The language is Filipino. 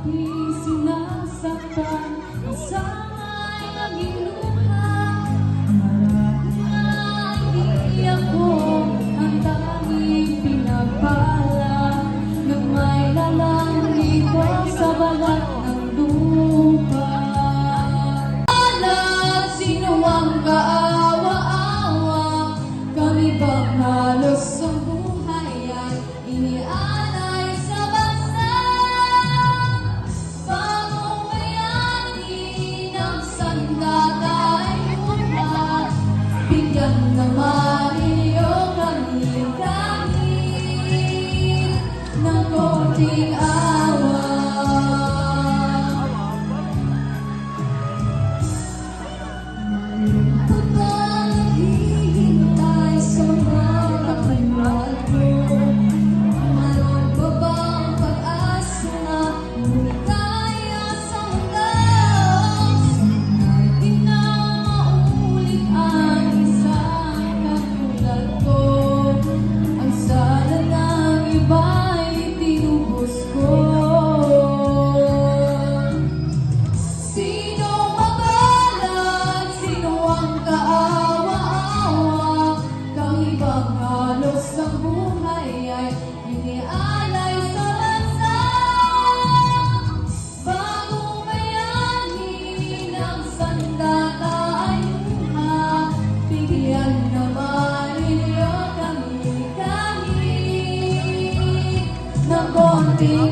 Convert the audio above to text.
aking sinasaktan, masama'y naging luha. Marami na hindi ako ang tanging pinagpala, nang may lalang dito sa balat ng lupa. Sino ang kaawa-awa? Kami bang halos ang buhay ay inialay sa bansa? Bagong bayani ng sandata ay lupa, bigyan naman ninyo kami ng konting awa. Ang buhay ay inialay sa bansa. Bagong bayani ng sandata ay luha, bigyan naman ninyo kami ng konting